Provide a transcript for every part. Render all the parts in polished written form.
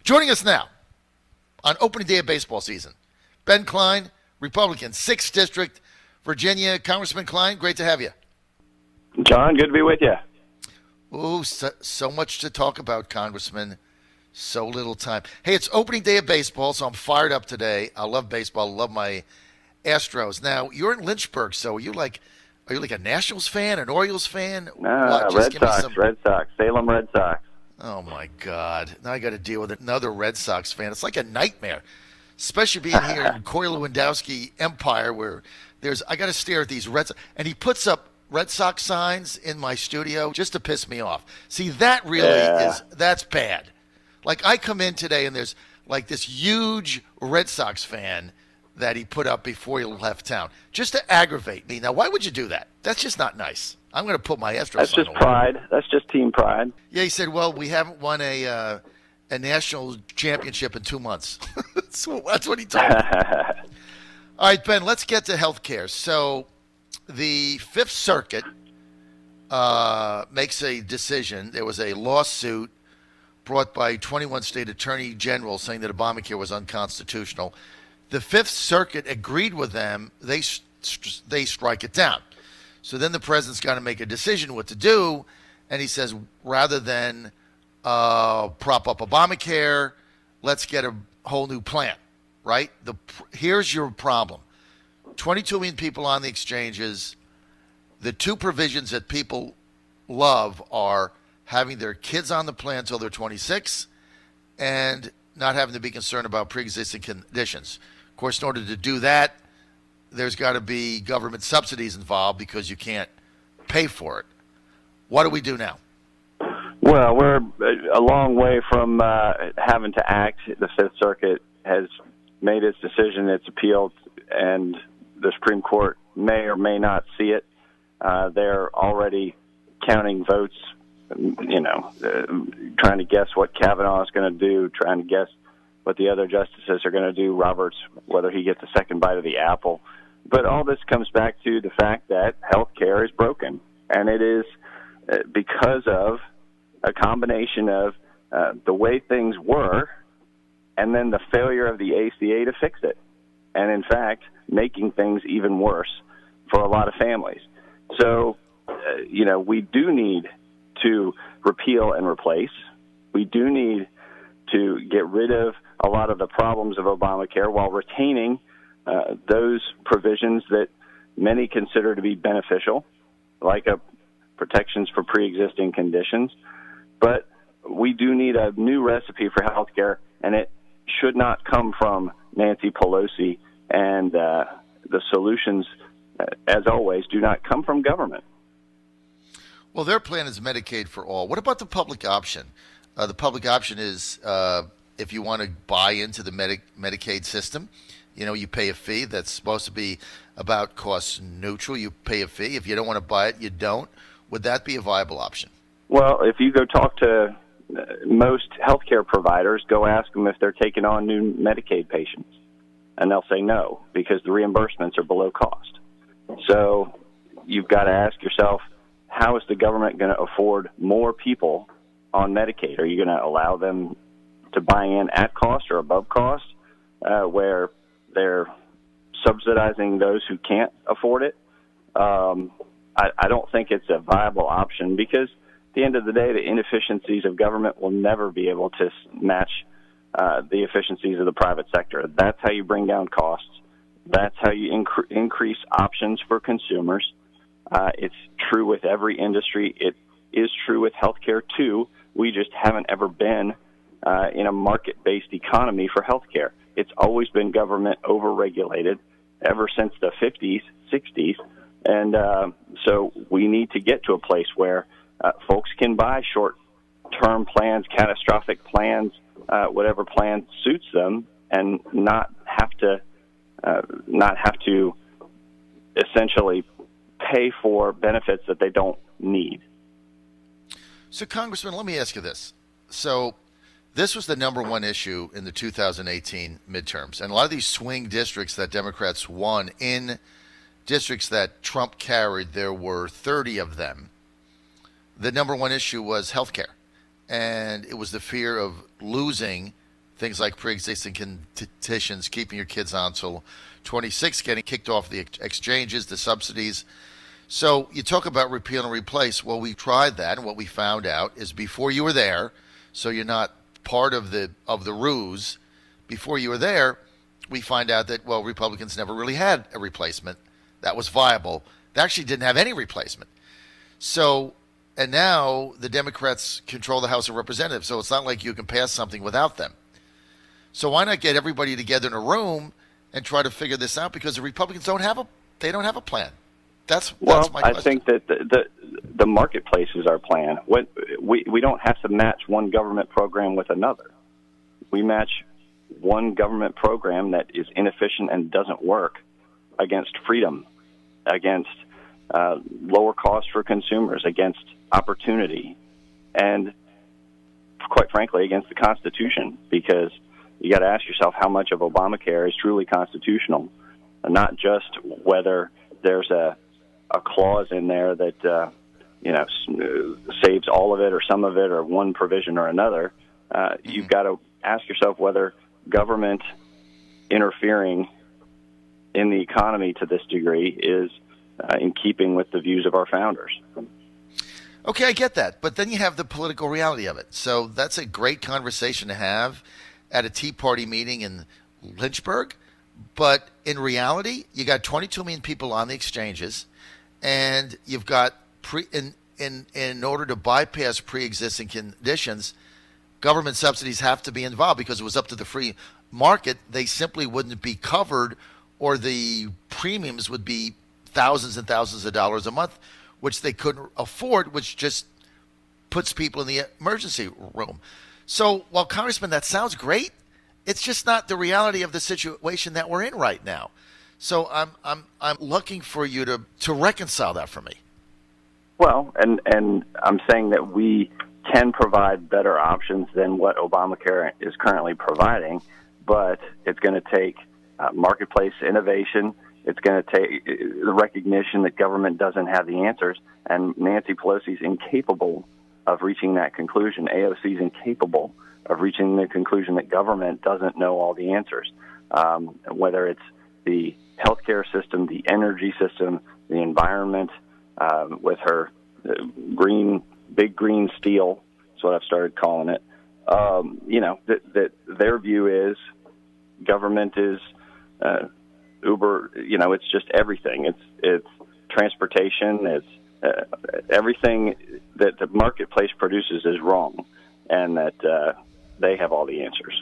Joining us now on opening day of baseball season, Ben Cline, Republican, 6th District, Virginia. Congressman Cline, great to have you. John, good to be with you. Oh, so much to talk about, Congressman. So little time. Hey, it's opening day of baseball, so I'm fired up today. I love baseball. I love my Astros. Now, you're in Lynchburg, so are you like a Nationals fan, an Orioles fan? Red Sox, Salem Red Sox. Oh, my God. Now I got to deal with another Red Sox fan. It's like a nightmare, especially being here in Corey Lewandowski Empire where I got to stare at these Red Sox. And he puts up Red Sox signs in my studio just to piss me off. See, that really that's bad. Like, I come in today and there's like this huge Red Sox fan that he put up before he left town just to aggravate me. Now, why would you do that? That's just not nice. I'm going to put my Astros That's just pride. That's just team pride. Yeah, he said, well, we haven't won a national championship in 2 months. So that's what he told me. All right, Ben, let's get to health care. So the Fifth Circuit makes a decision. There was a lawsuit brought by 21 state attorney generals saying that Obamacare was unconstitutional. The Fifth Circuit agreed with them. They strike it down. So then the president's got to make a decision what to do, and he says rather than prop up Obamacare, let's get a whole new plan, right? Here's your problem. 22 million people on the exchanges. The two provisions that people love are having their kids on the plan until they're 26 and not having to be concerned about pre-existing conditions. Of course, in order to do that, there's got to be government subsidies involved because you can't pay for it. What do we do now? Well, we're a long way from having to act. The Fifth Circuit has made its decision. It's appealed, and the Supreme Court may or may not see it. They're already counting votes, trying to guess what Kavanaugh is going to do, trying to guess what the other justices are going to do, Roberts, whether he gets a second bite of the apple. But all this comes back to the fact that health care is broken, and it is because of a combination of the way things were and then the failure of the ACA to fix it, and, in fact, making things even worse for a lot of families. So, we do need to repeal and replace. We do need to get rid of a lot of the problems of Obamacare while retaining those provisions that many consider to be beneficial, like protections for pre-existing conditions. But we do need a new recipe for health care, and it should not come from Nancy Pelosi, and the solutions, as always, do not come from government. Well, their plan is Medicaid for all. What about the public option? The public option is if you want to buy into the Medicaid system, you pay a fee that's supposed to be about cost neutral. You pay a fee. If you don't want to buy it, you don't. Would that be a viable option? Well, if you go talk to most healthcare providers, go ask them if they're taking on new Medicaid patients, and they'll say no because the reimbursements are below cost. So you've got to ask yourself, how is the government going to afford more people on Medicaid? Are you going to allow them to buy in at cost or above cost, where they're subsidizing those who can't afford it? I don't think it's a viable option because at the end of the day, the inefficiencies of government will never be able to match the efficiencies of the private sector. That's how you bring down costs. That's how you increase options for consumers. It's true with every industry. It is true with healthcare, too. We just haven't ever been in a market-based economy for healthcare. It's always been government overregulated ever since the 50s, 60s. And so we need to get to a place where folks can buy short-term plans, catastrophic plans, whatever plan suits them, and not have to essentially pay for benefits that they don't need. So, Congressman, let me ask you this. So this was the number one issue in the 2018 midterms. And a lot of these swing districts that Democrats won in districts that Trump carried, there were 30 of them. The number one issue was health care. And it was the fear of losing things like pre-existing conditions, keeping your kids on till 26, getting kicked off the exchanges, the subsidies. So you talk about repeal and replace. Well, we tried that, and what we found out is before you were there, so you're not part of the ruse. Before you were there, we find out that, well, Republicans never really had a replacement that was viable. They actually didn't have any replacement. So, and now the Democrats control the House of Representatives, so it's not like you can pass something without them. So why not get everybody together in a room and try to figure this out? Because the Republicans don't have a plan. That's my question. I think that the marketplace is our plan. We don't have to match one government program with another. We match one government program that is inefficient and doesn't work against freedom, against lower costs for consumers, against opportunity, and quite frankly, against the Constitution, because you got to ask yourself how much of Obamacare is truly constitutional, and not just whether there's a clause in there that saves all of it or some of it or one provision or another. You've got to ask yourself whether government interfering in the economy to this degree is in keeping with the views of our founders. Okay, I get that. But then you have the political reality of it. So that's a great conversation to have at a Tea Party meeting in Lynchburg. But in reality, you got 22 million people on the exchanges, and you've got in order to bypass pre-existing conditions, government subsidies have to be involved, because it was up to the free market. They simply wouldn't be covered, or the premiums would be thousands and thousands of dollars a month, which they couldn't afford, which just puts people in the emergency room. So while, Congressman, that sounds great, it's just not the reality of the situation that we're in right now. So I'm looking for you to reconcile that for me. Well, and I'm saying that we can provide better options than what Obamacare is currently providing, but it's going to take marketplace innovation. It's going to take the recognition that government doesn't have the answers, and Nancy Pelosi's incapable of reaching that conclusion. AOC is incapable of reaching the conclusion that government doesn't know all the answers, whether it's the healthcare system, the energy system, the environment, with her big green steel. That's what I've started calling it. That their view is government is Uber. It's just everything. It's transportation. It's everything that the marketplace produces is wrong, and that they have all the answers.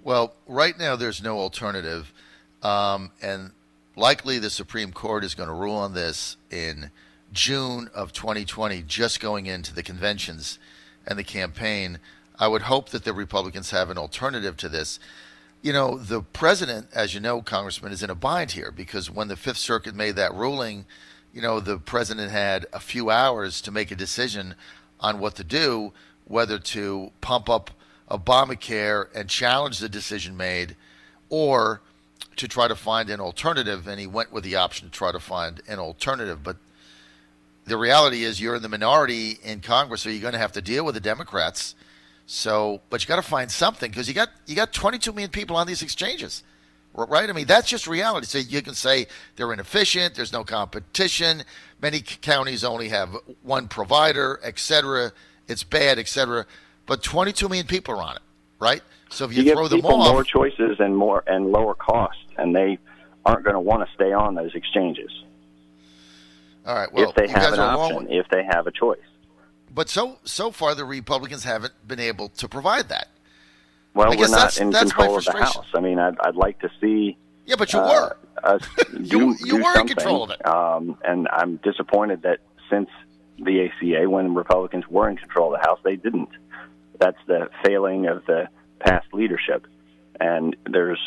Well, right now there's no alternative, and likely the Supreme Court is going to rule on this in June of 2020, just going into the conventions and the campaign. I would hope that the Republicans have an alternative to this. The president, as you know, Congressman, is in a bind here, because when the Fifth Circuit made that ruling, the president had a few hours to make a decision on what to do, whether to pump up Obamacare and challenge the decision made, or to try to find an alternative, and he went with the option to try to find an alternative. But the reality is you're in the minority in Congress, so you're going to have to deal with the Democrats. So, but you got to find something, because you got 22 million people on these exchanges, right? I mean, that's just reality. So you can say they're inefficient, there's no competition, many counties only have one provider, etc. It's bad, etc. But 22 million people are on it, right? So if you throw them people off, more choices and lower costs, and they aren't going to want to stay on those exchanges. All right. Well, if they have an option, if they have a choice. But so far, the Republicans haven't been able to provide that. Well, we're not in control of the House. I mean, I'd like to see. Yeah, but you were. You were in control of it. And I'm disappointed that since the ACA, when Republicans were in control of the House, they didn't. That's the failing of the past leadership. And there's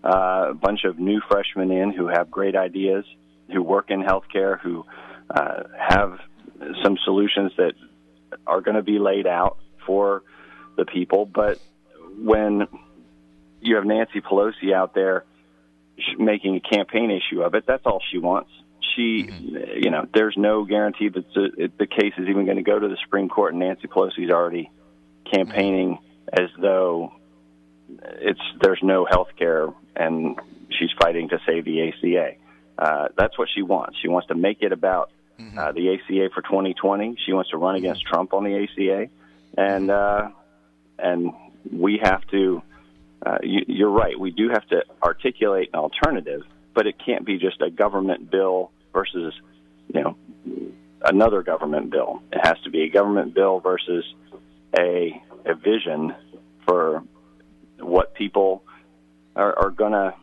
bunch of new freshmen in who have great ideas, who work in healthcare, who have some solutions that are going to be laid out for the people. But when you have Nancy Pelosi out there making a campaign issue of it, that's all she wants. There's no guarantee that the case is even going to go to the Supreme Court, and Nancy Pelosi's already campaigning as though there's no health care and she's fighting to save the ACA. That's what she wants. She wants to make it about the ACA for 2020. She wants to run against Trump on the ACA, and we have to. You're right. We do have to articulate an alternative, but it can't be just a government bill versus, another government bill. It has to be a government bill versus a vision for what people are going to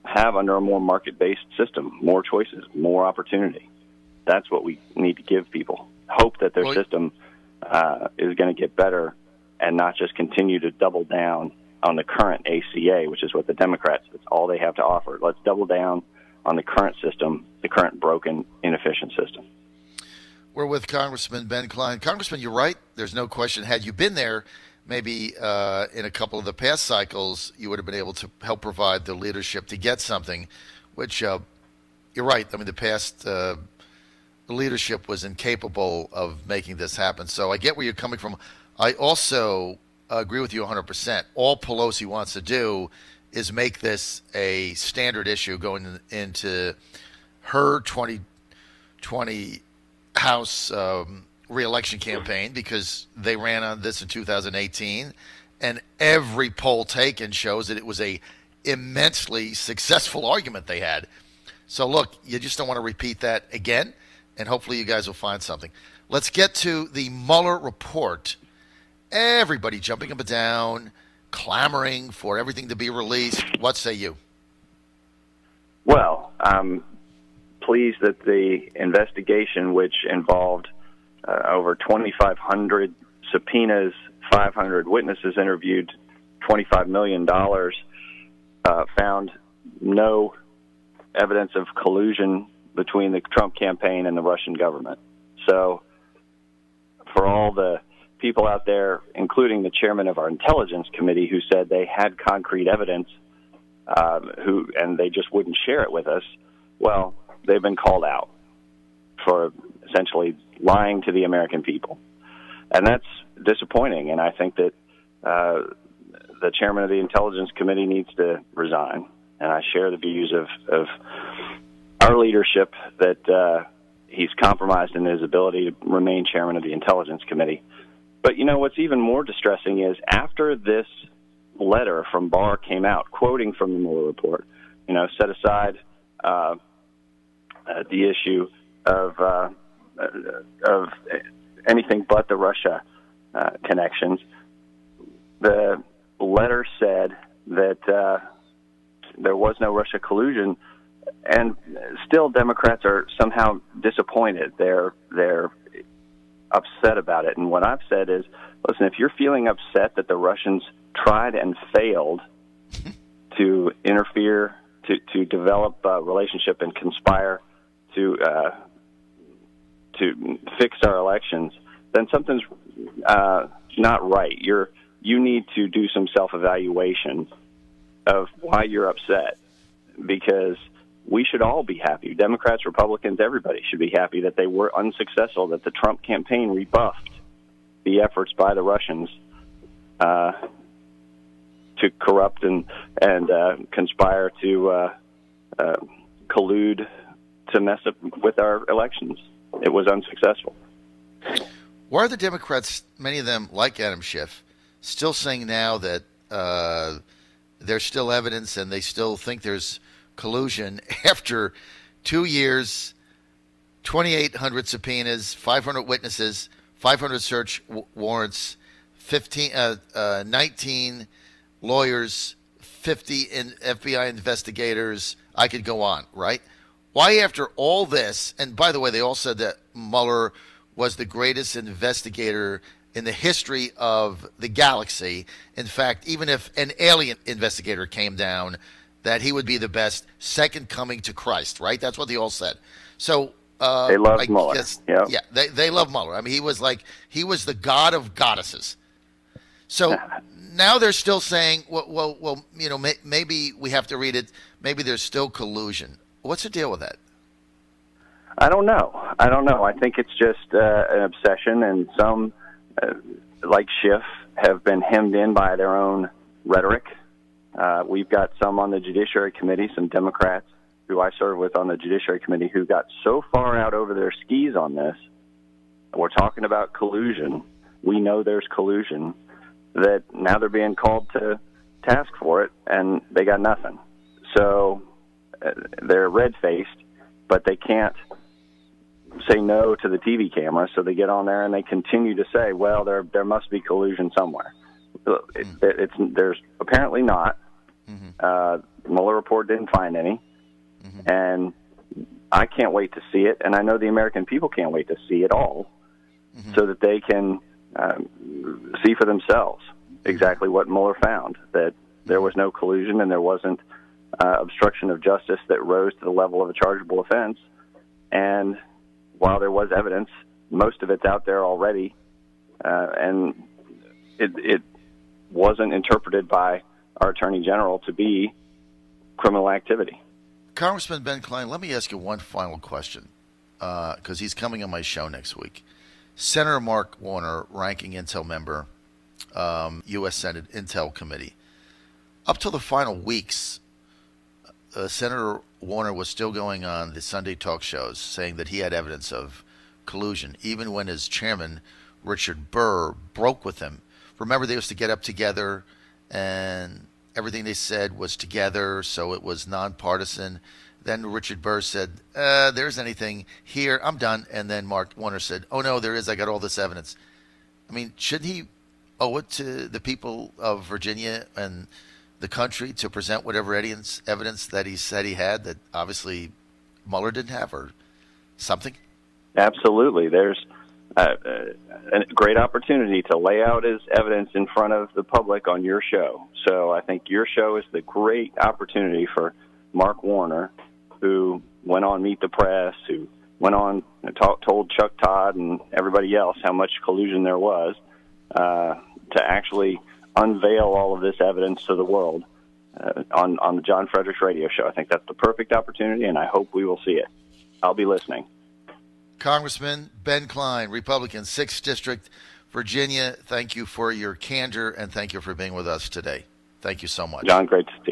have under a more market-based system, more choices, more opportunity. That's what we need to give people. Hope that their system is going to get better and not just continue to double down on the current ACA, which is what the Democrats, that's all they have to offer. Let's double down on the current system, the current broken, inefficient system. We're with Congressman Ben Cline. Congressman, you're right. There's no question. Had you been there, maybe in a couple of the past cycles, you would have been able to help provide the leadership to get something, which you're right. I mean, the past leadership was incapable of making this happen. So I get where you're coming from. I also agree with you 100%. All Pelosi wants to do is make this a standard issue going into her 2020 House re-election campaign, because they ran on this in 2018, and every poll taken shows that it was a immensely successful argument they had. So look, you just don't want to repeat that again, and hopefully you guys will find something. Let's get to the Mueller report. Everybody jumping up and down, clamoring for everything to be released. What say you? Well, I'm pleased that the investigation, which involved over 2,500 subpoenas, 500 witnesses interviewed, $25 million, found no evidence of collusion between the Trump campaign and the Russian government. So for all the people out there, including the chairman of our intelligence committee, who said they had concrete evidence, and they just wouldn't share it with us, well, they've been called out for essentially lying to the American people. And that's disappointing, and I think that the chairman of the Intelligence Committee needs to resign. And I share the views of our leadership that he's compromised in his ability to remain chairman of the Intelligence Committee. But, what's even more distressing is after this letter from Barr came out, quoting from the Mueller report, set aside the issue of anything but the Russia connections. The letter said that there was no Russia collusion, and still Democrats are somehow disappointed. They're upset about it. And what I've said is, listen, if you're feeling upset that the Russians tried and failed to interfere, to develop a relationship and conspire to fix our elections, then something's not right. You need to do some self-evaluation of why you're upset, because we should all be happy. Democrats, Republicans, everybody should be happy that they were unsuccessful, that the Trump campaign rebuffed the efforts by the Russians to corrupt and conspire to collude to mess up with our elections. It was unsuccessful. Why are the Democrats, many of them like Adam Schiff, still saying now that there's still evidence and they still think there's collusion after 2 years, 2,800 subpoenas, 500 witnesses, 500 search warrants, 19 lawyers, 50 FBI investigators? I could go on, right? Why, after all this, and by the way, they all said that Mueller was the greatest investigator in the history of the galaxy. In fact, even if an alien investigator came down, that he would be the best, second coming to Christ, right? That's what they all said. So they love Mueller. Yeah, they love Mueller. I mean, he was the god of goddesses. So now they're still saying, well, maybe we have to read it. Maybe there's still collusion. What's the deal with that? I don't know. I think it's just an obsession, and some, like Schiff, have been hemmed in by their own rhetoric. We've got some on the Judiciary Committee, some Democrats who I serve with on the Judiciary Committee, who got so far out over their skis on this. We're talking about collusion. We know there's collusion, that now they're being called to task for it, and they got nothing. So they're red-faced, but they can't say no to the TV camera, so they get on there and they continue to say, well, there must be collusion somewhere. There's apparently not. The Mueller report didn't find any, and I can't wait to see it, and I know the American people can't wait to see it all, so that they can see for themselves exactly what Mueller found, that there was no collusion and there wasn't obstruction of justice that rose to the level of a chargeable offense. And while there was evidence, most of it's out there already, and it wasn't interpreted by our Attorney General to be criminal activity. Congressman Ben Cline, let me ask you one final question, because he's coming on my show next week. Senator Mark Warner, ranking Intel member, U.S. Senate Intel Committee. Up till the final weeks, Senator Warner was still going on the Sunday talk shows saying that he had evidence of collusion, even when his chairman, Richard Burr, broke with him. Remember, they used to get up together, and everything they said was together, so it was nonpartisan. Then Richard Burr said, there's anything here, I'm done. And then Mark Warner said, oh, no, there is, I got all this evidence. I mean, shouldn't he owe it to the people of Virginia and the country to present whatever evidence that he said he had that obviously Mueller didn't have, or something? Absolutely. There's a great opportunity to lay out his evidence in front of the public on your show. So I think your show is the great opportunity for Mark Warner, who went on Meet the Press, who went on and told Chuck Todd and everybody else how much collusion there was, to actually unveil all of this evidence to the world on the John Fredericks Radio Show. I think that's the perfect opportunity, and I hope we will see it. I'll be listening. Congressman Ben Cline, Republican, 6th District, Virginia, thank you for your candor, and thank you for being with us today. Thank you so much. John, great to see you.